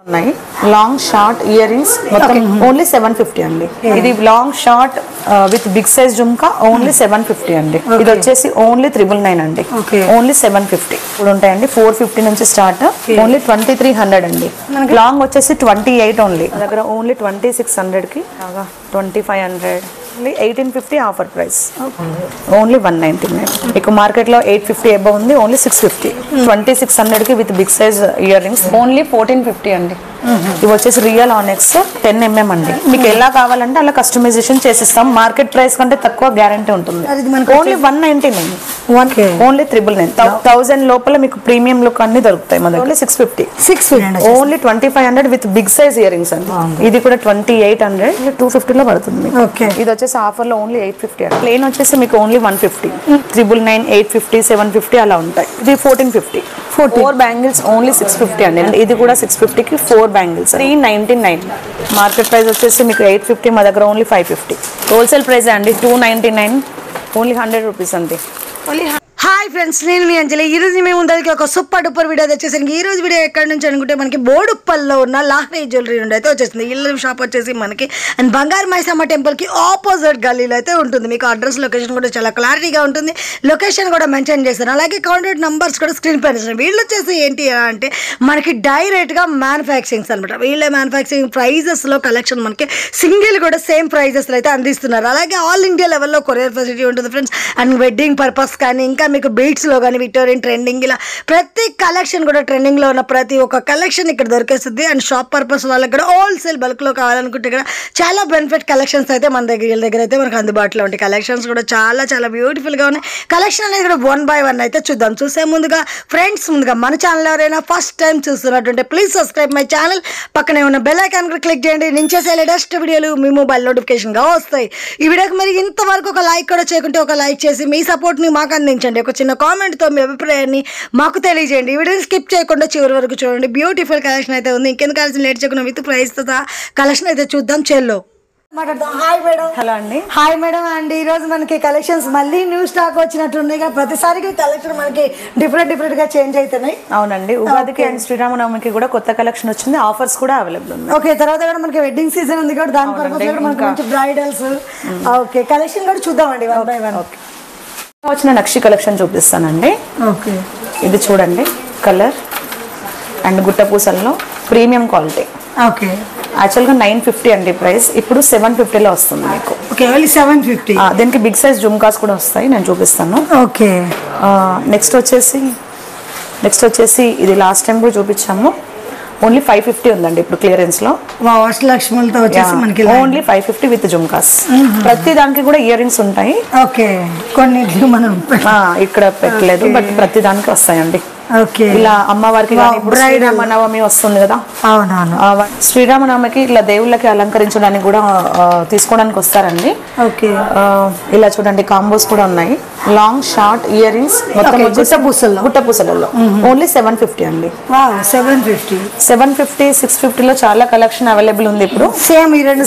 ఉన్నాయి long short ear rings మొత్తం only 750 అండి. ఇది long short with big size jhumka only 750 అండి. ఇది వచ్చేసి ఓన్లీ 999 అండి. ఓన్లీ 750 ఇప్పుడు ఉంటాయండి. 450 నుంచి స్టార్ట్ ఓన్లీ 2300 అండి. లాంగ్ వచ్చేసి 28 ఓన్లీ దగ్గర ఓన్లీ 2600 కి 2500 1850 ఆఫర్ ప్రైస్ ఓన్లీ 199. మీకు మార్కెట్ లో 850 అబౌవ్ ఉంది ఓన్లీ 650. 2600 కి with big size ear rings only 1450 అండి. ఇవి వచ్చేసి రియల్ ఆనెక్స్ 10mm అండి. మీకు ఎలా కావాలంటే అలా కస్టమైజేషన్ చేసిస్తాం. మార్కెట్ ప్రైస్ కంటే తక్కువ గ్యారంటీ ఉంటుంది. Only 199 only 999. 1000 లోపల మీకు ప్రీమియం లుక్ అన్ని దొరుకుతాయి. మన దగ్గర 650 only 2500 with big size ear rings అండి. ఇది కూడా 2800 250 లో పడుతుంది. ఇది వచ్చేసి ఆఫర్ లో ఓన్లీ 850 అండి. ప్లేన్ వచ్చేసి మీకు ఓన్లీ 150 999 850 750 అలా ఉంటాయి. ఇది 1450 4 బ్యాంగిల్స్ ఓన్లీ 650 అండి. ఇది కూడా 650 కి 4 బ్యాంగిల్స్ 399. మార్కెట్ ప్రైస్ వచ్చేసి మీకు 850, మా దగ్గర ఓన్లీ 550. హోల్సేల్ ప్రైస్ అండి 299 ఓన్లీ 100 రూపీస్ అండి. హాయ్ ఫ్రెండ్స్, నేను మీ అంజలి. ఈ రోజు మేము ముందరికి ఒక సూపర్ డూపర్ వీడియో వచ్చేసరికి ఈ రోజు వీడియో ఎక్కడి నుంచి అనుకుంటే మనకి బోడుప్పల్లో ఉన్న లాహ్రీ జ్యువెలరీ నుండి అయితే వచ్చేసింది. ఇల్లు షాప్ వచ్చేసి మనకి అండ్ బంగారు మైసమ్మ టెంపుల్కి ఆపోజిట్ గల్లీలో అయితే ఉంటుంది. మీకు అడ్రస్ లొకేషన్ కూడా చాలా క్లారిటీగా ఉంటుంది. లొకేషన్ కూడా మెన్షన్ చేస్తారు. అలాగే కాంటాక్ట్ నంబర్స్ కూడా స్క్రీన్ పైన ఇస్తారు. వీళ్ళు వచ్చేసి ఏంటి అంటే మనకి డైరెక్ట్గా మ్యానుఫ్యాక్చరింగ్స్ అనమాట. వీళ్ళే మ్యానుఫ్యాక్చరింగ్ ప్రైజెస్లో కలెక్షన్ మనకి సింగిల్ కూడా సేమ్ ప్రైజెస్లో అయితే అందిస్తున్నారు. అలాగే ఆల్ ఇండియా లెవెల్లో కొరియర్ ఫెసిలిటీ ఉంటుంది ఫ్రెండ్స్. అండ్ వెడ్డింగ్ పర్పస్ కానీ ఇంకా మీకు బీట్స్లో కానీ విక్టోరియన్ ట్రెండింగ్ ఇలా ప్రతి కలెక్షన్ కూడా ట్రెండింగ్లో ఉన్న ప్రతి ఒక్క కలెక్షన్ ఇక్కడ దొరికేస్తుంది. అండ్ షాప్ పర్పస్ వాళ్ళకి కూడా హోల్సేల్ బల్క్లో కావాలనుకుంటే ఇక్కడ చాలా బెనిఫిట్ కలెక్షన్స్ అయితే మన దగ్గర అయితే మనకు అందుబాటులో ఉంటాయి. కలెక్షన్స్ కూడా చాలా చాలా బ్యూటిఫుల్గా ఉన్నాయి. కలెక్షన్ అనేది కూడా 1 by 1 అయితే చూద్దాం. చూసే ముందుగా ఫ్రెండ్స్ మన ఛానల్ ఎవరైనా ఫస్ట్ టైం చూస్తున్నట్టుంటే ప్లీజ్ సబ్స్క్రైబ్ మై ఛానల్. పక్కనే ఉన్న బెల్ ఐకాన్ కూడా క్లిక్ చేయండి. నేను చేసే లేటెస్ట్ వీడియోలు మీ మొబైల్ నోటిఫికేషన్గా వస్తాయి. ఈ వీడియోకి మరి ఇంతవరకు ఒక లైక్ కూడా చేయకుంటే ఒక లైక్ చేసి మీ సపోర్ట్ని మాకు అందించండి. ఒక చిన్న కామెంట్తో మీ అభిప్రాయాన్ని మాకు తెలియజేయండి. ఈ వీడియోని స్కిప్ చేయకుండా చివరి వరకు చూడండి. బ్యూటిఫుల్ కలెక్షన్ అయితే ఉంది. ఇంకెందుకు కలిసి లేట్ చేయకుండా విత్ ప్రైస్తో కలెక్షన్ అయితే చూద్దాం. చెల్లో మాట్లాడదాం. Hi madam. హలో అండి. Hi madam. అండ్ ఈ రోజు మనకి కలెక్షన్స్ మళ్ళీ న్యూ స్టాక్ వచ్చినట్టున్నాయి. ప్రతిసారికి కలెక్షన్ మనకి డిఫరెంట్ గా చేంజ్ అవుతున్నాయి. అవునండి. ఉగాదికి అండ్ శ్రీరామనవమికి కూడా కొత్త కలెక్షన్ వచ్చింది. ఆఫర్స్ కూడా అవైలబుల్ ఉన్నాయి. ఓకే, తర్వాత కూడా మనకి వెడ్డింగ్ సీజన్ ఉంది కూడా దాని పర్పస్ కూడా మనకి మంచి బ్రైడల్స్ ఓకే కలెక్షన్ కూడా చూద్దామండి 1 by 1. ఓకే, వచ్చిన నక్షి కలెక్షన్ చూపిస్తానండి. ఓకే, ఇది చూడండి కలర్ అండ్ గుట్ట పూసల్లో ప్రీమియం క్వాలిటీ. ఓకే, యాక్చువల్గా 950 అండి ప్రైస్, ఇప్పుడు 750లో వస్తుంది మీకు. ఓకే, 750. దీనికి బిగ్ సైజ్ జుమ్కాస్ కూడా వస్తాయి, నేను చూపిస్తాను. ఓకే, నెక్స్ట్ వచ్చేసి ఇది లాస్ట్ టైం కూడా చూపించాము. ఓన్లీ 550 ఉందండి ఇప్పుడు క్లియరెన్స్ లో. అష్టలక్ష్ములతో వచ్చేసి మనకి ఓన్లీ 550 విత్ జుమ్కాస్. ప్రతి దానికి కూడా ఇయర్ రింగ్స్ ఉంటాయి. ఓకే, కొన్ని మనం ఇక్కడ పెట్టలేదు బట్ ప్రతి దానికి వస్తాయండి. ఓకే, ఇలా అమ్మవారికి శ్రీరామనవమి వస్తుంది కదా. అవునవును, శ్రీరామనవమికి ఇలా దేవుళ్ళకి అలంకరించడానికి కూడా తీసుకోవడానికి వస్తారండి. ఓకే, ఇలా చూడండి కాంబోస్ కూడా ఉన్నాయి. లాంగ్ షార్ట్ ఇయర్ రింగ్స్ మొత్తం గుట్ట పూసలలో ఓన్లీ 750 అండి. 750 650లో చాలా కలెక్షన్ అవైలబుల్ ఉంది ఇప్పుడు. సేమ్ ఈ రెండు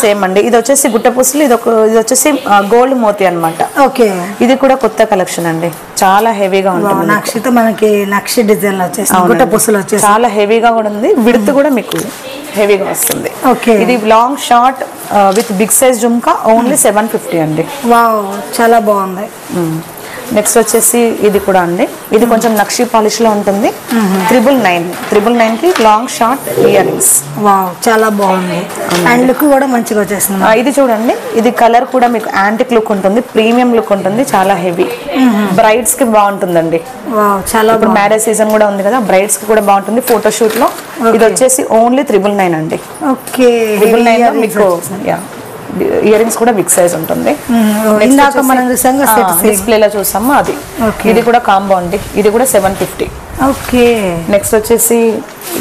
సేమ్ అండి. ఇది వచ్చేసి గుట్ట పూసలు, ఇది వచ్చేసి గోల్డ్ మోతి అన్నమాట. ఓకే, ఇది కూడా కొత్త కలెక్షన్ అండి, చాలా హెవీగా ఉంటుంది. నక్షితో మనకి నక్షి డిజైన్ లో వచ్చేసి గుట్ట పూసలు వచ్చేసి చాలా హెవీగా కూడా ఉంది. విడ్త్ కూడా మీకు హెవీగా వస్తుంది. ఓకే, ఇది long short with big size jhumka only 750 అండి. వావ్, చాలా బాగుంది. నెక్స్ట్ వచ్చేసి ఇది కూడా అండి, ఇది కొంచెం నక్షి పాలిష్ లో ఉంటుంది. 999 కి long short ear rings. Wow, చాలా బాగుంది. అండ్ లుక్ కూడా మంచిగా వచ్చేస్తుంది. ఇది చూడండి, ఇది కలర్ కూడా మీకు యాంటిక్ లుక్ ఉంటుంది, ప్రీమియం లుక్ ఉంటుంది, చాలా హెవీ. బ్రైడ్స్ కి బాగుంటుందండి. వావ్, చాలా ఇప్పుడు మ్యారేజ్ సీజన్ కూడా ఉంది కదా, బ్రైడ్స్ కి కూడా బాగుంటుంది ఫోటోషూట్ లో. ఇది వచ్చేసి ఓన్లీ 999 అండి. ఓకే, 999 మీకు ఇయర్ రింగ్స్ కూడా బిగ్ సైజ్ ఉంటుంది. డిస్ప్లేలో చూసాము అది. ఇది కూడా కాంబో అండి, ఇది కూడా 750. ఓకే, నెక్స్ట్ వచ్చేసి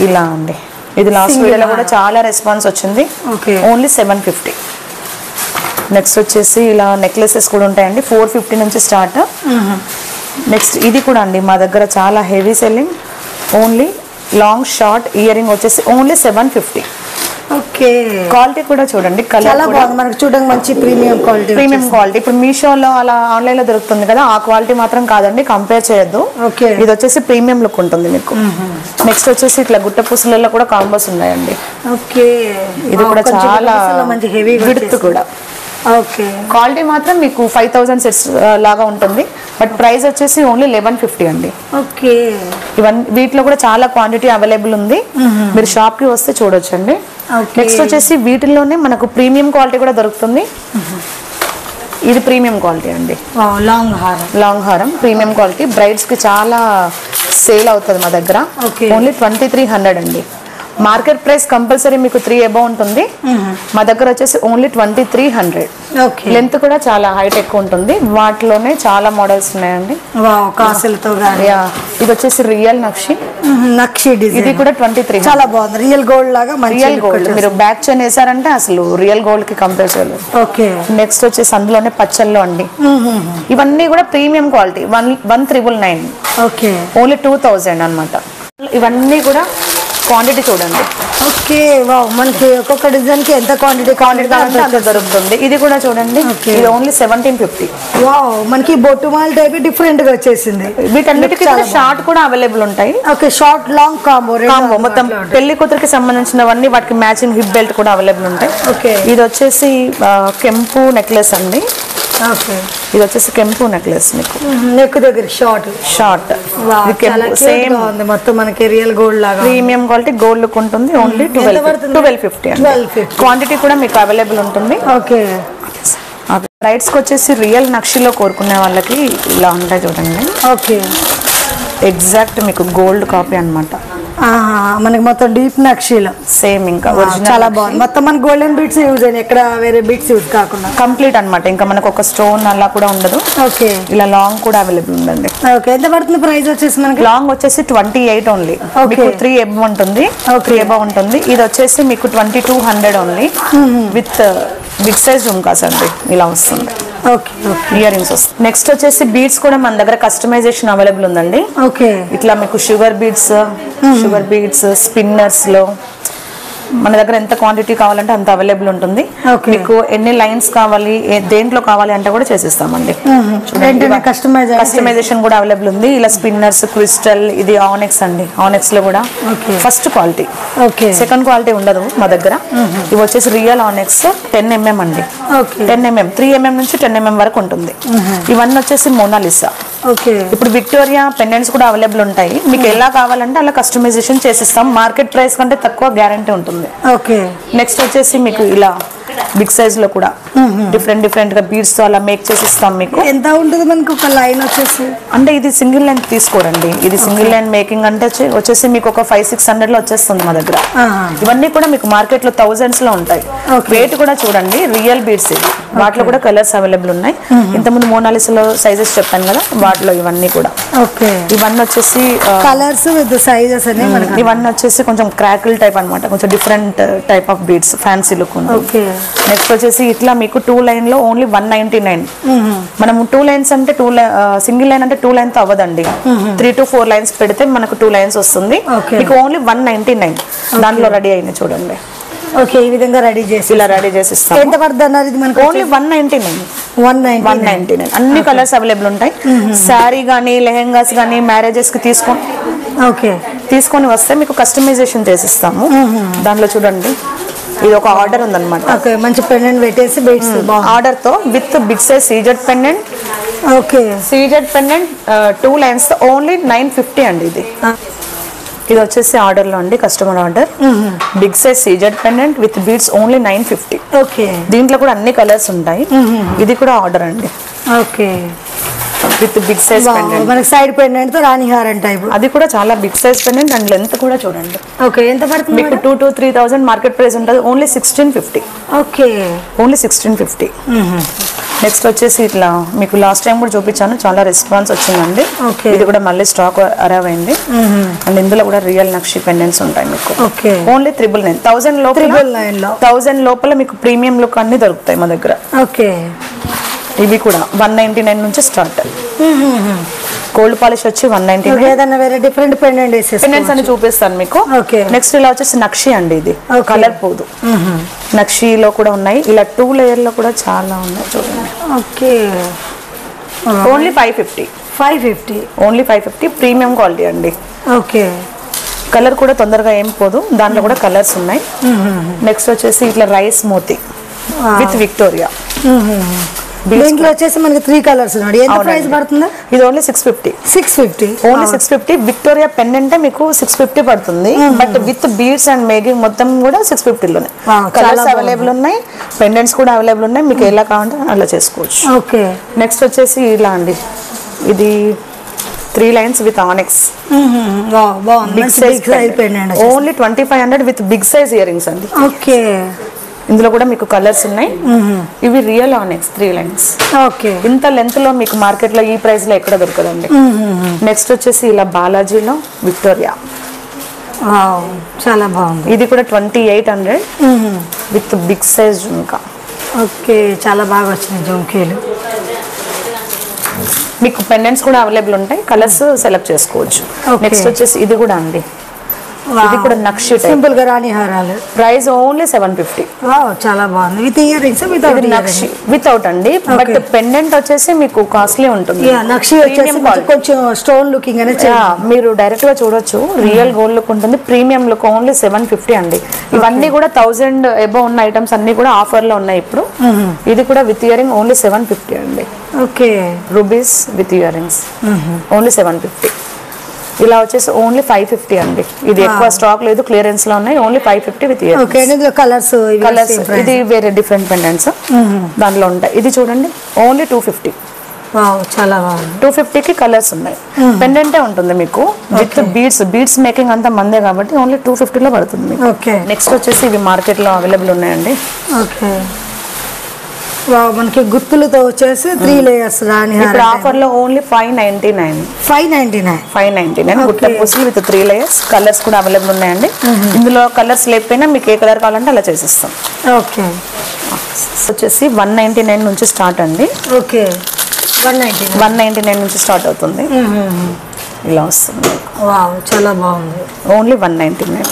ఇలా అండి, ఇది లాస్ట్ వీడియోలో కూడా చాలా రెస్పాన్స్ వచ్చింది. ఓన్లీ 750. నెక్స్ట్ వచ్చేసి ఇలా నెక్లెసెస్ కూడా ఉంటాయండి, 450 నుంచి స్టార్ట్. నెక్స్ట్ ఇది కూడా అండి మా దగ్గర చాలా heavy selling. Only long short ear ring వచ్చేసి ఓన్లీ 750. ఓకే, క్వాలిటీ కూడా చూడండి, చాలా బాగుంది. మనకు చూడడానికి మంచి ప్రీమియం క్వాలిటీ. ఇప్పుడు మీషోలో అలా ఆన్లైన్ లో దొరుకుతుంది కదా, ఆ క్వాలిటీ మాత్రం కాదండి, కంపేర్ చేయొద్దు. ఓకే, ఇది వచ్చేసి ప్రీమియం లుక్ ఉంటుంది మీకు. నెక్స్ట్ వచ్చేసి ఇట్లా గుట్ట పూసలలో కూడా కాంబోస్ ఉన్నాయండి. ఓకే, ఇది కూడా చాలా మంచి హెవీ విడ్త్ కూడా. ఓకే, క్వాలిటీ మాత్రం మీకు 5000 సెట్స్ లాగా ఉంటుంది, బట్ ప్రైస్ వచ్చేసి ఓన్లీ 1150 అండి. ఓకే, ఇవన్నీ వీటిలో కూడా చాలా క్వాంటిటీ అవైలబుల్ ఉంది, మీరు షాప్ కి వస్తే చూడొచ్చండి. నెక్స్ట్ వచ్చేసి వీటిల్లోనే మనకు ప్రీమియం క్వాలిటీ కూడా దొరుకుతుంది. ఇది ప్రీమియం క్వాలిటీ అండి, లాంగ్ హారం ప్రీమియం క్వాలిటీ. బ్రైడ్స్ కి చాలా సేల్ అవుతుంది మా దగ్గర. ఓన్లీ 2300 అండి. మార్కెట్ ప్రైస్ కంపల్సరీ మీకు 3 అబౌవ్ ఉంటుంది, మా దగ్గర వచ్చేసి ఓన్లీ 2300. లెంత్ కూడా చాలా హైట్ ఎక్కువ ఉంటుంది. వాటిలోనే చాలా మోడల్స్ ఉన్నాయండి. ఇది వచ్చేసి రియల్ నక్షి ఇది కూడా 23. చాలా బాగుంది, రియల్ గోల్డ్ లాగా. రియల్ గోల్డ్ మీరు బ్యాక్ చైన్ వేసారంటే అసలు రియల్ గోల్డ్ కి కంపేర్ చేయలేదు. ఓకే, నెక్స్ట్ వచ్చేసి అందులోనే పచ్చల్లో అండి. ఇవన్నీ కూడా ప్రీమియం క్వాలిటీ. 1999. ఓకే, ఓన్లీ 2000 అన్నమాట. ఇవన్నీ కూడా క్వాంటిటీ చూడండి. ఓకే, వావ్, మనకి ఒక్కొక్క డిజైన్ కి ఎంత క్వాంటిటీ కావాలంటే అంత దొరుకుతుంది. ఇది కూడా చూడండి, ఇది ఓన్లీ 1750. వావ్, మనకి బొట్టుమాల టైప్ డిఫరెంట్ గా వచ్చేసింది. వీటన్నిటికీ షార్ట్ కూడా అవైలబుల్ ఉంటాయి. ఓకే, షార్ట్ లాంగ్ కాంబో మొత్తం పెళ్లి కూతురికి సంబంధించినవన్నీ, వాటికి మ్యాచింగ్ హిప్ బెల్ట్ కూడా అవైలబుల్ ఉంటాయి. ఓకే, ఇది వచ్చేసి కెంపు నెక్లెస్ అండి. ఓకే, ఇది వచ్చేసి కెంపు నెక్లెస్ మీకు నెక్ దగ్గర షార్ట్ సేమ్ మొత్తం మనకి రియల్ గోల్డ్ లాగా ప్రీమియం క్వాలిటీ గోల్డ్ లుక్ ఉంటుంది. ఓన్లీ 1250. క్వాంటిటీ కూడా మీకు అవైలబుల్ ఉంటుంది. ఓకే, బ్రైడ్స్ కి వచ్చేసి రియల్ నక్షిలో కోరుకునే వాళ్ళకి ఇలా ఉంటాయి చూడండి. ఓకే, ఎగ్జాక్ట్ మీకు గోల్డ్ కాపీ అన్నమాట. మనకి మొత్తం డీప్ నక్షీలో సేమ్ ఇంకా చాలా బాగుంది. మొత్తం మన గోల్డెన్ బీట్స్ యూజ్ అయ్యి, ఎక్కడ వేరే బీట్స్ యూజ్ కాకుండా కంప్లీట్ అన్నమాట. ఇంకా మనకు ఒక స్టోన్ అలా కూడా ఉండదు. ఓకే, ఇలా లాంగ్ కూడా అవైలబుల్ ఉందండి. ఓకే, ఎంత పడుతుంది ప్రైస్ వచ్చేసి మనకి? లాంగ్ వచ్చేసి 28 ఓన్లీ. మీకు 3 అబౌవ్ ఉంటుంది. 3 అబౌవ్ ఉంటుంది. ఇది వచ్చేసి మీకు 2200 only with big size jhumkas అండి. ఇలా వస్తుంది. ఓకే, ఇయర్ రింగ్స్ వస్తుంది. నెక్స్ట్ వచ్చేసి బీడ్స్ కూడా మన దగ్గర కస్టమైజేషన్ అవైలబుల్ ఉందండి. ఓకే, ఇట్లా మీకు షుగర్ బీడ్స్ స్పిన్నర్స్ లో మన దగ్గర ఎంత క్వాంటిటీ కావాలంటే అంత అవైలబుల్ ఉంటుంది. మీకు ఎన్ని లైన్స్ కావాలి, దేంట్లో కావాలి అంటే కూడా చేసిస్తామండి. కస్టమైజేషన్ కూడా అవైలబుల్ ఉంది. ఇలా స్పిన్నర్స్, క్రిస్టల్, ఇది ఆనెక్స్ అండి. ఆనెక్స్ లో కూడా ఫస్ట్ క్వాలిటీ, సెకండ్ క్వాలిటీ ఉండదు మా దగ్గర. ఇవి వచ్చేసి రియల్ ఆనెక్స్ 10 mm అండి. 10 mm 3 mm నుంచి 10 mm వరకు ఉంటుంది. ఇవన్నీ వచ్చేసి మోనాలిసా. ఇప్పుడు విక్టోరియా పెండెంట్స్ కూడా అవైలబుల్ ఉంటాయి. మీకు ఎలా కావాలంటే అలా కస్టమైజేషన్ చేసిస్తాం. మార్కెట్ ప్రైస్ కంటే తక్కువ గ్యారంటీ ఉంటుంది. నెక్స్ట్ వచ్చేసి మీకు ఇలా బిగ్ సైజ్ లో కూడా డిఫరెంట్ గా బీడ్స్ తో అలా మేక్ చేసి ఇస్తాం. మీకు ఎంత ఉంటుంది మనకు ఒక లైన్ వచ్చేసి? అంటే ఇది సింగిల్ లైన్ తీసుకోరండి. ఇది సింగిల్ లైన్ మేకింగ్ అంటే వచ్చేసి మీకు ఒక 500-600 లో వచ్చేస్తుంది మా దగ్గర. ఇవన్నీ కూడా మీకు మార్కెట్ లో థౌజండ్స్ లో ఉంటాయి. వెయిట్ కూడా చూడండి, రియల్ బీడ్స్ ఇవి. వాటిలో కూడా కలర్స్ అవైలబుల్ ఉన్నాయి. ఇంతకుముందు మోనాలిసాలో సైజెస్ చెప్పాను కదా, వాటిలో ఇవన్నీ కూడా. ఇవన్నీ వచ్చేసి కలర్స్ విత్ సైజెస్ అని. ఇవన్నీ వచ్చేసి కొంచెం క్రాకిల్ టైప్ అన్నమాట, కొంచెం different type of beads, fancy look ఉంది. నెక్స్ట్ వచ్చేసి ఇట్లా మీకు 2 లైన్ లో ఓన్లీ 199. మనం 2 లైన్స్ అంటే సింగిల్ లైన్ అంటే 2 లైన్ తో అవ్వదండి. 3 to 4 లైన్స్ పెడితే మనకు 2 లైన్స్ వస్తుంది. మీకు ఓన్లీ 199 దాంట్లో రెడీ అయింది చూడండి. ఓకే, ఈ విధంగా రెడీ చేసి ఇలా రెడీ చేసి ఇస్తాం. ఎంత పడుతుంది అన్నారు ఇది మనకు? ఓన్లీ 199. అన్ని కలర్స్ అవైలబుల్ ఉంటాయి. శారీ గానీ, లెహెంగాస్ గానీ, మ్యారేజెస్ కి తీసుకొని వస్తే మీకు కస్టమైజేషన్ చేసిస్తాము. దాంట్లో చూడండి, ఇది ఒక ఆర్డర్ ఉందన్నమాట. ఓకే, మంచి పెండెంట్ పెట్టేసి బీడ్స్ ఆర్డర్ తో with big size CZ pendant. Okay, CZ pendant 2 lines తో ఓన్లీ 950 అండి. ఇది వచ్చేసి ఆర్డర్ లో అండి, customer order. Big size CZ pendant with beads only 950. Okay, దీంట్లో కూడా అన్ని కలర్స్ ఉంటాయి. ఇది కూడా ఆర్డర్ అండి. Okay, with big size pendant. మనకి సైడ్ పెండెంట్ తో రాణి హారం టైప్. అది కూడా చాలా big size pendant and length కూడా చూడండి. ఓకే, ఎంత పడుతుంది మీకు? 2 to 3,000 మార్కెట్ ప్రైస్ ఉంటుంది. ఓన్లీ 1650. Okay, only 1650. నెక్స్ట్ వచ్చేసి ఇట్లా మీకు లాస్ట్ టైం కూడా చూపించాను, చాలా రెస్పాన్స్ వచ్చిందండి. ఇది కూడా మళ్ళీ స్టాక్ అరైవ్ అయింది. అండ్ ఇందులో కూడా రియల్ నక్షి పెండెంట్స్ ఉంటాయి మీకు. ఓన్లీ 999. 1000 లోపల మీకు ప్రీమియం లుక్ అన్ని దొరుకుతాయి మా దగ్గర. ఓకే, ఇవి కూడా 199 నుంచి స్టార్ట్. గోల్డ్ పాలిష్ వచ్చి 199. ఏదైనా వేరే డిఫరెంట్ పెండెంట్స్ అని చూపిస్తాను మీకు. నెక్స్ట్ ఇలా వచ్చేసి నక్షి అండి, ఇది కలర్ పోదు. నక్షిలో కూడా ఉన్నాయి, ఇలా 2 లేయర్ లో కూడా చాలా ఉన్నాయి చూడండి. Okay, only 550. Only 550 premium quality అండి. ఓకే, కలర్ కూడా తొందరగా ఏం పోదు, దాంట్లో కూడా కలర్స్ ఉన్నాయి. నెక్స్ట్ వచ్చేసి ఇట్లా రైస్ మోతి విత్ విక్టోరియా. దీంట్లో వచ్చేసి మనకి 3 కలర్స్ ఉన్నాయి. ఎంత ప్రైస్ పడుతుంది? ఇది ఓన్లీ 650. ఓన్లీ 650. విక్టోరియా పెండెంట్ మీకు 650 పడుతుంది, but with beads and making మొత్తం కూడా 650 లోనే. కలర్స్ అవైలబుల్ ఉన్నాయి, పెండెంట్స్ కూడా అవైలబుల్ ఉన్నాయి, మీకు ఎలా కావాలంటే అలా చేసుకోవచ్చు. ఓకే, నెక్స్ట్ వచ్చేసి ఇలా అండి, ఇది 3 lines with annex. Only 2500 with big size ear rings అండి. ఓకే, ఇందులో కూడా మీకు కలర్స్ ఉన్నాయి. ఇవి రియల్ ఆనెక్స్ 3 లైన్స్. ఓకే, ఇంత లెంత్ లో మీకు మార్కెట్ లో ఈ ప్రైస్ లో ఎక్కడ దొరకదండి. నెక్స్ట్ వచ్చేసి ఇలా బాలాజీలో విక్టోరియా, చాలా బాగుంది. ఇది కూడా 2800 with big size jhumka. Okay, చాలా బాగా వచ్చినాయి జుంకీలు. మీకు పెండెంట్స్ కూడా అవైలబుల్ ఉంటాయి, కలర్స్ సెలెక్ట్ చేసుకోవచ్చు. నెక్స్ట్ వచ్చేసి ఇది కూడా అండి, ఇది కూడా నక్షి సింపుల్ గా రాణి హారాలు. Price only 750. చాలా బాగుంది. With ear rings nakshi without అండి, బట్ పెండెంట్ వచ్చేసి మీకు కాస్ట్లీ ఉంటుంది. నక్షి వచ్చేసి కొంచెం స్టోన్ లుకింగ్ అనేది మీరు డైరెక్ట్ గా చూడొచ్చు, రియల్ గోల్డ్ లుక్ ఉంటుంది. ప్రీమియం లుక్ ఓన్లీ 750 అండి. ఇవన్నీ కూడా 1000 ఎబో ఉన్న ఐటమ్స్ అన్ని కూడా ఆఫర్ లో ఉన్నాయి ఇప్పుడు. ఇది కూడా విత్ ఇయర్ రింగ్ ఓన్లీ 750 అండి. Okay, rubies with ear rings only 750. ఇలా వచ్చేసి ఓన్లీ 550 అండి. ఇది ఎక్కువ స్టాక్ లేదు, క్లియరెన్స్ లో ఉన్నాయి. Only 550 with ear colours. ఇది వేరే డిఫరెంట్ పెండెంట్స్ దాంట్లో ఉంటాయి. ఇది చూడండి ఓన్లీ 250. చాలా బాగుంది. 250కి కలర్స్ ఉన్నాయి. పెండెంటే ఉంటుంది మీకు విత్ బీడ్స్ మేకింగ్ అంతా మందే కాబట్టి ఓన్లీ 250 లో పడుతుంది. నెక్స్ట్ వచ్చేసి ఇవి మార్కెట్ లో అవైలబుల్ ఉన్నాయండి. ఓకే, మనకి గుత్తులతో వచ్చేసి 3 లేయర్స్ రాణి ఇప్పుడు ఆఫర్ లో ఓన్లీ 599 గుట్ట పూసలు విత్ 3 లేయర్స్. కలర్స్ కూడా అవైలబుల్ ఉన్నాయండి. ఇందులో కలర్స్ లేకపోయినా మీకు ఏ కలర్ కావాలంటే అలా చేసిస్తాం. ఓకే, వచ్చేసి 199 నుంచి స్టార్ట్ అండి. ఓకే, 199 నుంచి స్టార్ట్ అవుతుంది. ఇలా వస్తుంది. చాలా బాగుంది. ఓన్లీ 199.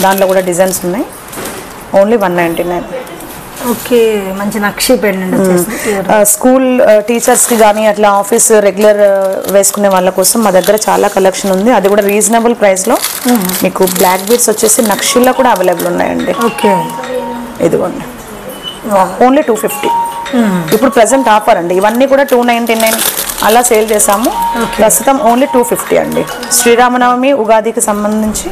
దాంట్లో కూడా డిజైన్స్ ఉన్నాయి. ఓన్లీ 199. ఓకే, మంచి నక్షి పెండెంట్. స్కూల్ టీచర్స్ కి కానీ అట్లా ఆఫీస్ రెగ్యులర్ వేసుకునే వాళ్ళ కోసం మా దగ్గర చాలా కలెక్షన్ ఉంది. అది కూడా రీజనబుల్ ప్రైస్ లో. మీకు బ్లాక్ బీడ్స్ వచ్చేసి నక్షిల్లో కూడా అవైలబుల్ ఉన్నాయండి. ఓకే, ఇదిగోండి ఓన్లీ 250. ఇప్పుడు ప్రెసెంట్ ఆఫర్ అండి. ఇవన్నీ కూడా 299 అలా సేల్ చేసాము. ప్రస్తుతం ఓన్లీ 250 అండి. శ్రీరామనవమి ఉగాదికి సంబంధించి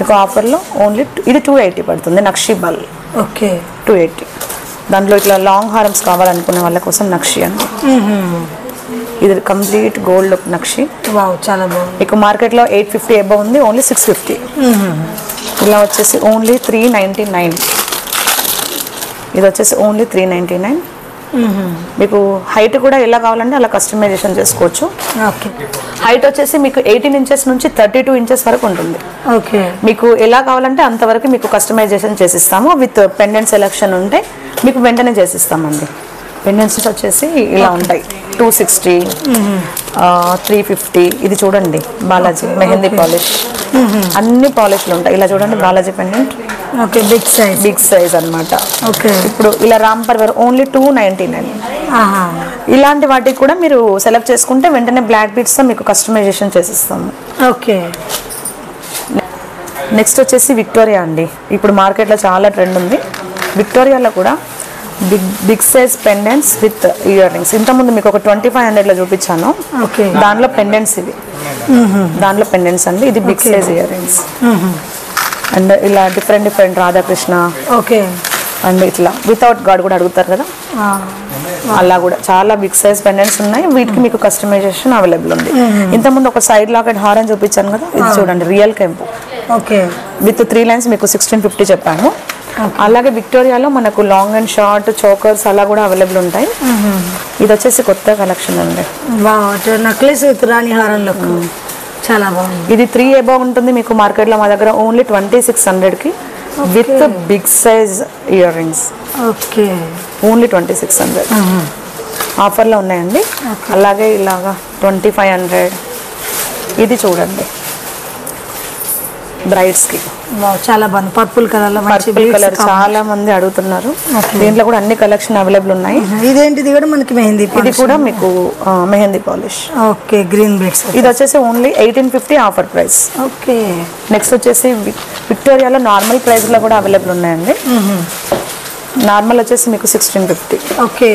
మీకు ఆఫర్లో ఓన్లీ ఇది 280 పడుతుంది. నక్షి బల్. ఓకే, 280. దాంట్లో ఇట్లా లాంగ్ హారమ్స్ కావాలనుకునే వాళ్ళ కోసం నక్షి అండి. ఇది కంప్లీట్ గోల్డ్ లుక్ నక్షి. చాలా బాగుంది. మీకు మార్కెట్లో 850 ఎబో ఉంది, ఓన్లీ 650. ఇలా వచ్చేసి ఓన్లీ 399. ఇది వచ్చేసి ఓన్లీ 399. మీకు హైట్ కూడా ఎలా కావాలంటే అలా కస్టమైజేషన్ చేసుకోవచ్చు. హైట్ వచ్చేసి మీకు 18 ఇంచెస్ నుంచి 32 ఇంచెస్ వరకు ఉంటుంది. మీకు ఎలా కావాలంటే అంతవరకు మీకు కస్టమైజేషన్ చేసిస్తాము. విత్ పెండెంట్ సెలెక్షన్ ఉంటే మీకు వెంటనే చేసిస్తామండి. పెండెంట్స్ వచ్చేసి ఇలా ఉంటాయి 260, 350. ఇది చూడండి బాలాజీ మెహందీ పాలిష్, అన్ని పాలిష్లు ఉంటాయి. ఇలా చూడండి Balaji pendant. Okay, big size అన్నమాట. ఓకే, ఇప్పుడు ఇలా రాంపర్ వేర్ ఓన్లీ 299. ఇలాంటి వాటికి కూడా మీరు సెలెక్ట్ చేసుకుంటే వెంటనే బ్లాక్ బీడ్స్ తో మీకు కస్టమైజేషన్ చేసిస్తాము. ఓకే, నెక్స్ట్ వచ్చేసి విక్టోరియా అండి. ఇప్పుడు మార్కెట్లో చాలా ట్రెండ్ ఉంది. విక్టోరియాలో కూడా big size pendants with ear rings. ఇంతకుముందు మీకు ఒక 2500 లో చూపించాను. దాంట్లో పెండెంట్స్ ఇవి. దాంట్లో పెండెంట్స్ అండి. ఇది big size ear rings and ఇలా డిఫరెంట్ రాధాకృష్ణ. ఓకే, అండ్ ఇట్లా వితౌట్ గాడ్ కూడా అడుగుతారు కదా, అలా కూడా చాలా బిగ్ సైజ్ పెండెంట్స్ ఉన్నాయి. వీటికి మీకు కస్టమైజేషన్ అవైలబుల్ ఉంది. ఇంతకుముందు ఒక సైడ్ లాకెట్ హారం చూపించాను కదా, ఇది చూడండి రియల్ కెంపు. ఓకే, విత్ 3 లైన్స్ మీకు 1650 చెప్పాను. అలాగే విక్టోరియాలో మనకు లాంగ్ అండ్ షార్ట్ చోకర్స్ అలా కూడా అవైలబుల్ ఉంటాయి. ఇది వచ్చేసి కొత్త కలెక్షన్ అండి. నెక్లెస్ విత్ రాణి హారంలో చాలా బాగుంది. ఇది 3 ఎబో ఉంటుంది మీకు మార్కెట్లో. మా దగ్గర ఓన్లీ 2600కి with big size ear rings. Okay, only 2600. ఆఫర్లో ఉన్నాయండి. అలాగే ఇలాగా 2500 ఇది చూడండి బ్రైడ్స్కి. చాలా బాగుంది. పర్పుల్ కలర్లో పర్పుల్ కలర్ చాలా మంది అడుగుతున్నారు. దీంట్లో కూడా అన్ని కలెక్షన్ అవైలబుల్ ఉన్నాయి. ఇదేంటిది కూడా మనకి మెహందీ, ఇది కూడా మీకు mehndi polish. Okay, green beads. ఇది వచ్చేసి only 1850 offer price. Okay. Next వచ్చేసి విక్టోరియాలో నార్మల్ ప్రైస్లో కూడా అవైలబుల్ ఉన్నాయండి. నార్మల్ వచ్చేసి మీకు 1650. ఓకే,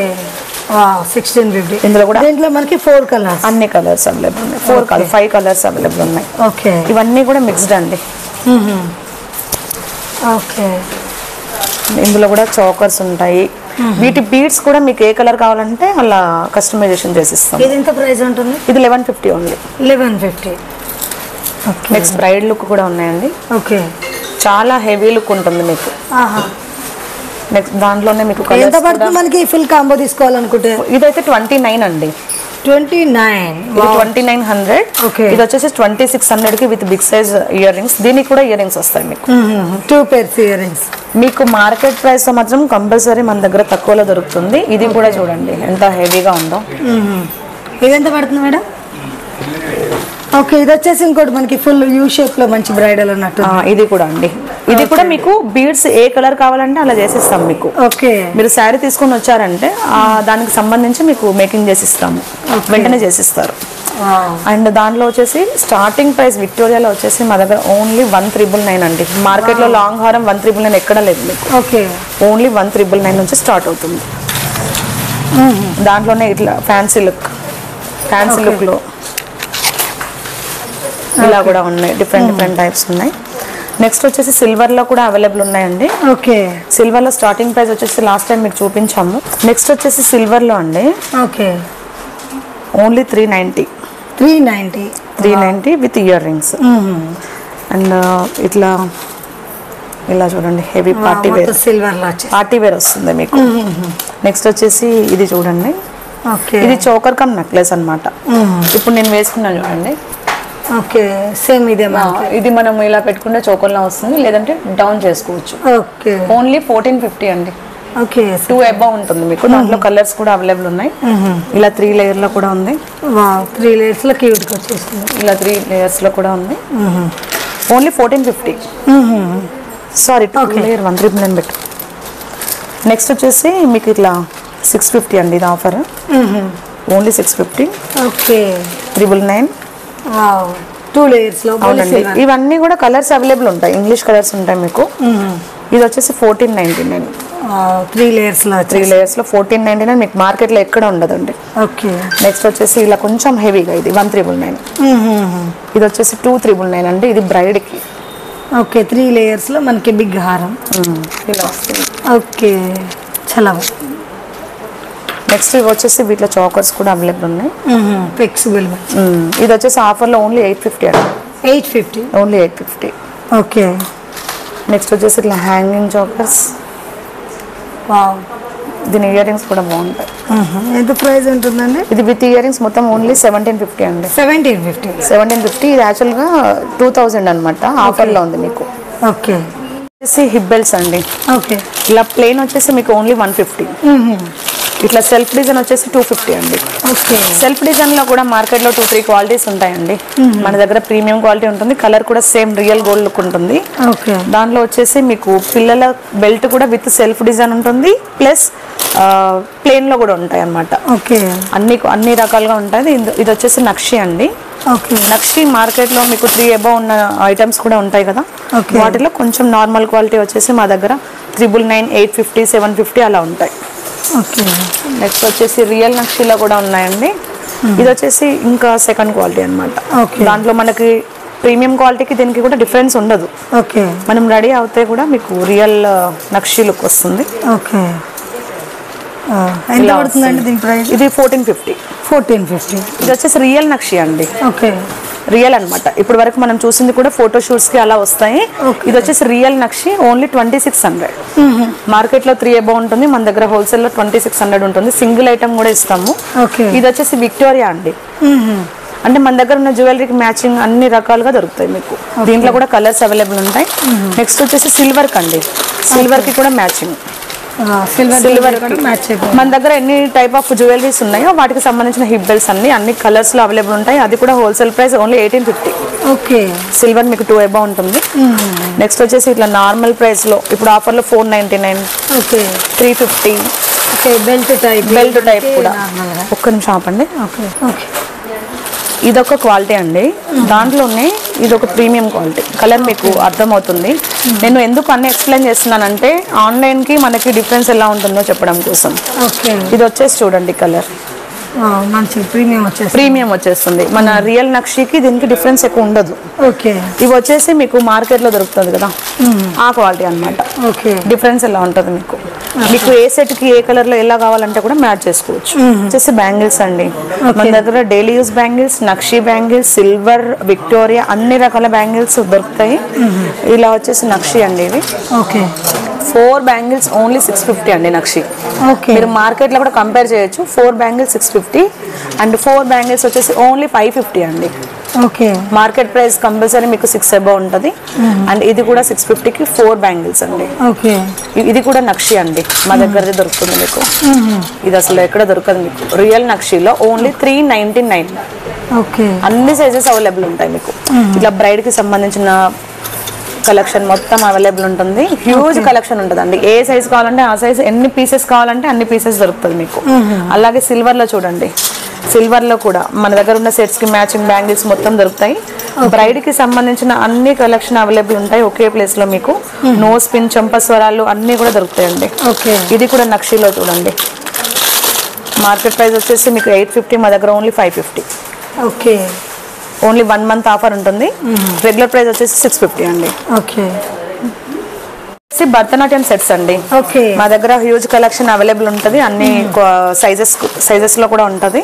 1650. ఇందులో కూడా దీంట్లో మనకి 4 కలర్స్, అన్ని కలర్స్ అవైలబుల్ ఉన్నాయి. 5 కలర్స్ అవైలబుల్ ఉన్నాయి. ఓకే. ఇవన్నీ కూడా మిక్స్డ్ అండి. ఓకే. ఇందులో కూడా చోకర్స్ ఉంటాయి. వీటి బీడ్స్ కూడా మీకు ఏ కలర్ కావాలంటే అలా కస్టమైజేషన్ చేసిస్తాం. ఇది ఎంత ప్రైస్ ఉంటుంది? ఇది 1150 ఓన్లీ. 1150. నెక్స్ట్ బ్రైడ్ లుక్ కూడా ఉన్నాయండి. ఓకే, చాలా హెవీ లుక్ ఉంటుంది మీకు. నెక్స్ట్ దాంట్లోనే మీకు ఎంత పడుతుంది మనకి ఫుల్ కాంబో తీసుకోవాలనుకుంటే? ఇదైతే 29 అండి. 29. ఇది 2900. ఓకే. ఇది వచ్చేసి 2600 కి with big size ear rings. దీనికి కూడా ఇయర్ రింగ్స్ వస్తాయి మీకు. 2 pairs ఇయర్ రింగ్స్. మీకు మార్కెట్ ప్రైస్ తో మాత్రం కంపల్సరీ మన దగ్గర తక్కువలో దొరుకుతుంది. ఇది కూడా చూడండి ఎంత హెవీగా ఉందో. ఇది ఎంత పడుతుంది మేడం? ఓకే, ఇది వచ్చేసి ఇంకోటి మనకి ఫుల్ యూ షేప్ లో మంచి బ్రైడల్ అన్నట్టు. ఇది కూడా అండి. ఇది కూడా మీకు బీడ్స్ ఏ కలర్ కావాలంటే అలా చేసిస్తాం మీకు. ఓకే. మీరు శారీ తీసుకొని వచ్చారంటే దానికి సంబంధించి మీకు మేకింగ్ చేసిస్తాము, వెంటనే చేసిస్తారు. అండ్ దాంట్లో వచ్చేసి స్టార్టింగ్ ప్రైస్ విక్టోరియాలో వచ్చేసి మా దగ్గర ఓన్లీ 1999 అండి. మార్కెట్లో లాంగ్ హారం 1999 ఎక్కడ లేదు మీకు. ఓకే, ఓన్లీ 1999 నుంచి స్టార్ట్ అవుతుంది. దాంట్లోనే ఇట్లా ఫ్యాన్సీ లుక్ లో ఇలా కూడా ఉన్నాయి. డిఫరెంట్ టైప్స్ ఉన్నాయి. నెక్స్ట్ వచ్చేసి సిల్వర్ లో కూడా అవైలబుల్ ఉన్నాయండి. ఓకే. సిల్వర్ లో స్టార్టింగ్ ప్రైస్ వచ్చేసి లాస్ట్ టైం మీకు చూపించాము. నెక్స్ట్ వచ్చేసి సిల్వర్ లో అండి. Okay, only 390 with ear rings. And ఇట్లా ఇలా చూడండి హెవీ పార్టీ వేర్. సిల్వర్ లో పార్టీ వేర్ వస్తుంది మీకు. నెక్స్ట్ వచ్చేసి ఇది చూడండి. ఇది చోకర్ కమ్ నెక్లెస్ అన్నమాట. ఇప్పుడు నేను వేసుకున్నాను చూడండి. ఓకే, సేమ్ ఇదే. ఇది మనం ఇలా పెట్టుకుంటే చోకర్లా వస్తుంది, లేదంటే డౌన్ చేసుకోవచ్చు. ఓకే, ఓన్లీ 1450 అండి. ఓకే, 2 అబౌవ్ ఉంటుంది మీకు. దాంట్లో కలర్స్ కూడా అవైలబుల్ ఉన్నాయి. ఇలా 3 లేయర్ లో కూడా ఉంది. 3 లేయర్స్ లో క్యూట్ గా వచ్చేస్తుంది. ఇలా 3 లేయర్స్ లో కూడా ఉంది. ఓన్లీ 1450. సారీ, 2 లేయర్ 1 పెట్టు. నెక్స్ట్ వచ్చేసి మీకు ఇట్లా 650 అండి. ఇది ఆఫర్ ఓన్లీ 650. ఓకే, 999. 2 లేయర్స్ లో. అవునండి, ఇవన్నీ కూడా కలర్స్ అవైలబుల్ ఉంటాయి. ఇంగ్లీష్ కలర్స్ ఉంటాయి మీకు. ఇది వచ్చేసి 1499. 3 లేయర్స్ లో 1499 మీకు మార్కెట్ లో ఎక్కడ ఉండదండి. ఓకే. నెక్స్ట్ వచ్చేసి ఇలా కొంచెం హెవీగా ఇది 1999. ఇది వచ్చేసి 2399 అండి. ఇది బ్రైడ్ కి. ఓకే, 3 లేయర్స్ లో మనకి బిగ్ హారం ఇలా వస్తుంది. ఓకే, చాలా. నెక్స్ట్ ఇవి వచ్చేసి వీటిలో చాకర్స్ కూడా అవైలబుల్ ఉన్నాయి. ఫ్లెక్సిబుల్. ఇది వచ్చేసి ఆఫర్లో ఓన్లీ 850 అండి. 850. ఓన్లీ 850. ఓకే. నెక్స్ట్ వచ్చేసి ఇట్లా హ్యాంగింగ్ చాకర్స్. దీని ఇయర్ రింగ్స్ కూడా బాగుంటాయి. ఎంత ప్రైస్ ఉంటుందండి? ఇది విత్ ఇయర్ రింగ్స్ మొత్తం ఓన్లీ 1750 అండి. 1750. ఇది యాక్చువల్గా 2000 అనమాట. ఆఫర్లో ఉంది మీకు. ఓకే. హిప్ బెల్ట్స్ అండి. ఓకే. ఇలా ప్లెయిన్ వచ్చేసి మీకు ఓన్లీ 150. ఇట్లా సెల్ఫ్ డిజైన్ వచ్చేసి 250 అండి. ఓకే. సెల్ఫ్ డిజైన్ లో కూడా మార్కెట్ లో 2-3 క్వాలిటీస్ ఉంటాయండి. మన దగ్గర ప్రీమియం క్వాలిటీ ఉంటుంది. కలర్ కూడా సేమ్ రియల్ గోల్డ్ లుక్ ఉంటుంది. ఓకే. దాంట్లో వచ్చేసి మీకు పిల్లల బెల్ట్ కూడా విత్ సెల్ఫ్ డిజైన్ ఉంటుంది, ప్లస్ ప్లెయిన్ లో కూడా ఉంటాయి అన్నమాట. ఓకే. అన్ని రకాలుగా ఉంటాయి. ఇది వచ్చేసి నక్షి అండి. ఓకే. నక్షి మార్కెట్ లో మీకు 3 అబౌవ్ ఉన్న ఐటమ్స్ కూడా ఉంటాయి కదా. వాటిలో కొంచెం నార్మల్ క్వాలిటీ వచ్చేసి మా దగ్గర 999, 850, 750 అలా ఉంటాయి. ఓకే. నెక్స్ట్ వచ్చేసి రియల్ నక్షిలో కూడా ఉన్నాయండి. ఇది వచ్చేసి ఇంకా సెకండ్ క్వాలిటీ అన్నమాట. దాంట్లో మనకి ప్రీమియం క్వాలిటీకి దీనికి కూడా డిఫరెన్స్ ఉండదు. ఓకే. మనం రెడీ అవుతే కూడా మీకు రియల్ నక్షి లుక్ వస్తుంది. ఓకే. ఎంత పడుతుందండి దీని ప్రైస్? ఇది 1450. ఇది వచ్చేసి రియల్ నక్షి అండి. ఓకే. రియల్ అన్నమాట. ఇప్పుడు వరకు మనం చూసింది కూడా ఫోటో షూట్స్ కి అలా వస్తాయి. ఇది వచ్చేసి రియల్ నక్షి ఓన్లీ 2600. మార్కెట్ లో 3 అబౌవ్ ఉంటుంది, మన దగ్గర హోల్సేల్ లో 2600 ఉంటుంది. సింగిల్ ఐటమ్ కూడా ఇస్తాము. ఇది వచ్చేసి విక్టోరియా అండి. అంటే మన దగ్గర ఉన్న జ్యువెలరీకి మ్యాచింగ్ అన్ని రకాలుగా దొరుకుతాయి మీకు. దీంట్లో కూడా కలర్స్ అవైలబుల్ ఉంటాయి. నెక్స్ట్ వచ్చేసి సిల్వర్ కండి. సిల్వర్ కి కూడా మ్యాచింగ్ సిల్వర్ మన దగ్గర ఎన్ని టైప్ ఆఫ్ జ్యువెలరీస్ ఉన్నాయో వాటికి సంబంధించిన హిప్ బెల్ట్స్ అన్ని కలర్స్ లో అవైలబుల్ ఉంటాయి. అది కూడా wholesale price only 1850. Okay, silver మీకు 2 అబౌవ్ ఉంటుంది. నెక్స్ట్ వచ్చేసి ఇట్లా నార్మల్ ప్రైస్ లో ఇప్పుడు ఆఫర్ లో 499. ఓకే, 350. బెల్ట్ టైప్ కూడా. ఒక్క నిమిషం ఆపండి. ఇదొక క్వాలిటీ అండి, దాంట్లోనే ఇదొక ప్రీమియం క్వాలిటీ. కలర్ మీకు అర్థమవుతుంది. నేను ఎందుకు అన్ని ఎక్స్ప్లెయిన్ చేస్తున్నానంటే ఆన్లైన్ కి మనకి డిఫరెన్స్ ఎలా ఉంటుందో చెప్పడం కోసం. ఇది వచ్చేసి చూడండి కలర్ మంచి ప్రీమియం వచ్చేస్తుంది. మన రియల్ నక్షికి దీనికి డిఫరెన్స్ ఎక్కువ ఉండదు. ఇవి వచ్చేసి మీకు మార్కెట్ లో దొరుకుతుంది కదా, ఆ క్వాలిటీ అన్నమాట. డిఫరెన్స్ ఎలా ఉంటుంది మీకు ఏ సెట్ కి ఏ కలర్ లో ఎలా కావాలంటే కూడా మ్యాచ్ చేసుకోవచ్చు. వచ్చేసి బ్యాంగిల్స్ అండి, మన దగ్గర డైలీ యూస్ బ్యాంగిల్స్, నక్షి బ్యాంగిల్స్, సిల్వర్, విక్టోరియా అన్ని రకాల బ్యాంగిల్స్ దొరుకుతాయి. ఇలా వచ్చేసి నక్షి అండి. ఇవి 4 బ్యాంగిల్స్ ఓన్లీ 650 అండి నక్షి. మీరు మార్కెట్ లో కూడా కంపేర్ చేయొచ్చు. 4 బ్యాంగిల్స్ 650 అండ్ 4 బ్యాంగిల్స్ వచ్చేసి ఓన్లీ 550 అండి. మార్కెట్ ప్రైస్ కంపల్సరీ మీకు 6 అబౌవ్ ఉంటుంది. అండ్ ఇది కూడా 650కి 4 బ్యాంగిల్స్ అండి. ఇది కూడా నక్షి అండి, మా దగ్గర దొరుకుతుంది మీకు. ఇది అసలు ఎక్కడ దొరకదు మీకు. రియల్ నక్షిలో ఓన్లీ 399. అన్ని సైజెస్ అవైలబుల్ ఉంటాయి మీకు. ఇట్లా బ్రైడ్ కి సంబంధించిన కలెక్షన్ మొత్తం అవైలబుల్ ఉంటుంది. హ్యూజ్ కలెక్షన్ ఉంటుందండి. ఏ సైజ్ కావాలంటే ఆ సైజ్, ఎన్ని పీసెస్ కావాలంటే అన్ని పీసెస్ దొరుకుతుంది మీకు. అలాగే సిల్వర్ లో చూడండి, సిల్వర్ లో కూడా మన దగ్గర ఉన్న సెట్స్ కి మ్యాచింగ్ బ్యాంగిల్స్ మొత్తం దొరుకుతాయి. బ్రైడ్ కి సంబంధించిన అన్ని కలెక్షన్ అవైలబుల్ ఉంటాయి ఒకే ప్లేస్ లో మీకు. నోస్ పిన్, చంపస్వరాలు అన్ని కూడా దొరుకుతాయండి. ఇది కూడా నక్షిలో చూడండి. మార్కెట్ ప్రైస్ వచ్చేసి మీకు 850, మా దగ్గర ఓన్లీ 550. ఓన్లీ 1 మంత్ ఆఫర్ ఉంటుంది. రెగ్యులర్ ప్రైస్ వచ్చేసి 650 అండి. భరతనాట్యం సెట్స్ అండి, మా దగ్గర హ్యూజ్ కలెక్షన్ అవైలబుల్ ఉంటుంది. అన్ని సైజెస్ లో కూడా ఉంటది.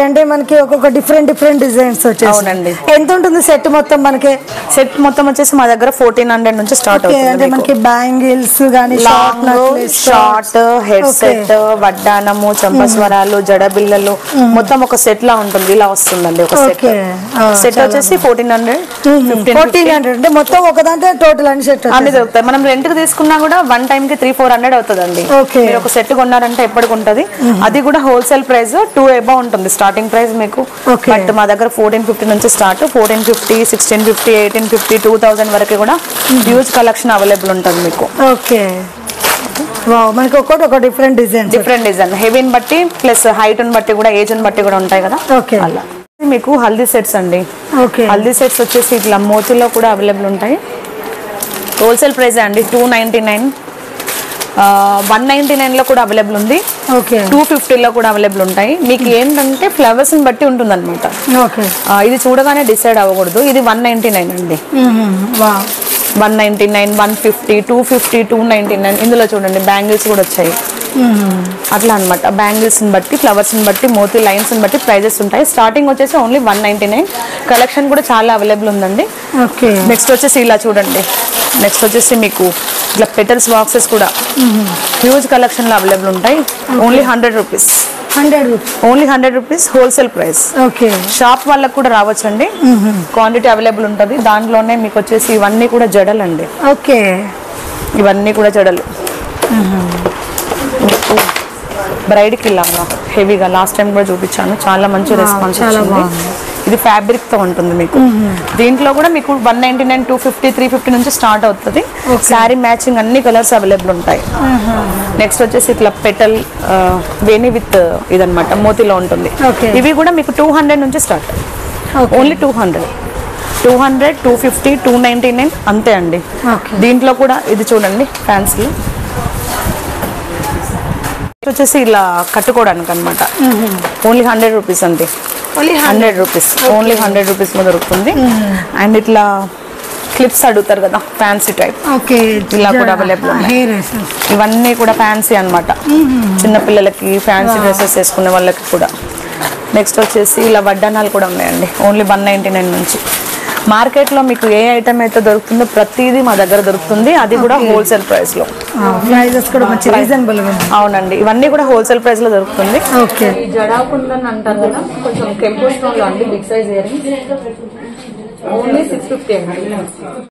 అంటే మనకి ఒక్కొక్క డిఫరెంట్ డిజైన్స్ వచ్చేసి. అవునండి. ఎంత ఉంటుంది సెట్ మొత్తం? మనకి సెట్ మొత్తం వచ్చేసి మా దగ్గర 1400 నుంచి స్టార్ట్ అవుతుంది. మనకి బ్యాంగిల్స్ గానీ, షార్ట్, హెడ్ సెట్, వడ్డానము, చంపస్వరాలు, జడబిల్లలు మొత్తం ఒక సెట్ లా ఉంటుంది. ఇలా వస్తుందండి ఒక సెట్. సెట్ వచ్చేసి 1400 అంటే మొత్తం ఒక దాంట్లో టోటల్ అన్ని సెట్ అన్ని దొరుకుతాయి. మనం రెంట్ కి తీసుకున్నా కూడా 1 టైం కి 300-400 అవుతుందండి. మీరు ఒక సెట్ కొన్నారంటే ఎప్పటికి ఉంటుంది. అది కూడా హోల్సేల్ ప్రైస్ 2 అబౌవ్ ఉంటుంది స్టార్టింగ్ ప్రైస్ మీకు. బట్ మా దగ్గర 1450 నుంచి స్టార్ట్. 1450, 1650, 1850, 2000 వరకు కూడా హ్యూజ్ కలెక్షన్ అవైలబుల్ ఉంటుంది మీకు. మనకి ఒక్కొక్కటి ఒక డిఫరెంట్ డిజైన్ హెవీని బట్టి ప్లస్ హైట్ బట్టి కూడా, ఏజ్ బట్టి కూడా ఉంటాయి కదా. అలా మీకు హల్దీ సెట్స్ అండి. హల్దీ సెట్స్ వచ్చేసి ఇట్లా మోతీలో కూడా అవైలబుల్ ఉంటాయి. హోల్సేల్ ప్రైస్ అండి 299. 199 లో కూడా అవైలబుల్ ఉంది. 250 లో కూడా అవైలబుల్ ఉంటాయి. మీకు ఏంటంటే ఫ్లవర్స్ ని బట్టి ఉంటుంది అనమాట. ఇది చూడగానే డిసైడ్ అవ్వకూడదు. ఇది 199 అండి. 199, 150, 250, 299. ఇందులో చూడండి బ్యాంగిల్స్ కూడా వచ్చాయి. అట్లా అనమాట. బ్యాంగిల్స్ ని బట్టి, ఫ్లవర్స్ ని బట్టి, మోతీ లైన్స్ ని బట్టి ప్రైజెస్ ఉంటాయి. స్టార్టింగ్ వచ్చేసి ఓన్లీ 199. కలెక్షన్ కూడా చాలా అవైలబుల్ ఉందండి. నెక్స్ట్ వచ్చేసి ఇలా చూడండి. నెక్స్ట్ వచ్చేసి మీకు ఇట్లా పెటల్స్ బాక్సెస్ కూడా హ్యూజ్ కలెక్షన్ లో అవైలబుల్ ఉంటాయి. Only 100 rupees. Only 100 rupees wholesale price. Shop వాళ్ళకు కూడా రావచ్చండి. క్వాంటిటీ అవైలబుల్ ఉంటుంది. దాంట్లోనే మీకు వచ్చేసి ఇవన్నీ కూడా జడలు అండి. ఇవన్నీ కూడా జడలు బ్రైడ్ కి ఇలాగా హెవీగా లాస్ట్ టైం కూడా చూపించాను. చాలా మంచి రెస్పాన్స్ వచ్చింది. ఇది ఫ్యాబ్రిక్ తో ఉంటుంది మీకు. దీంట్లో కూడా మీకు 199, 250, 350 నుంచి స్టార్ట్ అవుతుంది. శారీ మ్యాచింగ్ అన్ని కలర్స్ అవైలబుల్ ఉంటాయి. నెక్స్ట్ వచ్చేసి ఇట్లా పెటల్ వేణి విత్ ఇదనమాట, మోతీలో ఉంటుంది. ఇవి కూడా మీకు 200 నుంచి స్టార్ట్. ఓన్లీ 200, 250, 299 అంతే అండి. దీంట్లో కూడా ఇది చూడండి ఫ్యాన్సీ వచ్చేసి ఇలా కట్టుకోవడానికి అనమాట. ఓన్లీ 100 రూపీస్ అండి. 100 రూపీస్, ఓన్లీ 100 రూపీస్ లో దొరుకుతుంది. అండ్ ఇట్లా క్లిప్స్ అడుగుతారు కదా ఫ్యాన్సీ టైప్, ఇలా కూడా అవైలబుల్ ఉన్నాయి. ఇవన్నీ కూడా ఫ్యాన్సీ అనమాట. చిన్నపిల్లలకి ఫ్యాన్సీ డ్రెస్సెస్ వేసుకునే వాళ్ళకి కూడా. నెక్స్ట్ వచ్చేసి ఇలా వడ్డానాలు కూడా ఉన్నాయండి. ఓన్లీ 199 నుంచి. మార్కెట్లో మీకు ఏ ఐటమ్ అయితే దొరుకుతుందో ప్రతిదీ మా దగ్గర దొరుకుతుంది. అది కూడా హోల్సేల్ ప్రైస్ లో. అవునండి, ఇవన్నీ కూడా హోల్సేల్ ప్రైస్ లో దొరుకుతుంది. జడాకుందని అంటారు కదా, కొంచెం కెంపు స్టోన్ లో అండి, బిగ్ సైజ్ ఇయరింగ్. ఓన్లీ 650 అండి.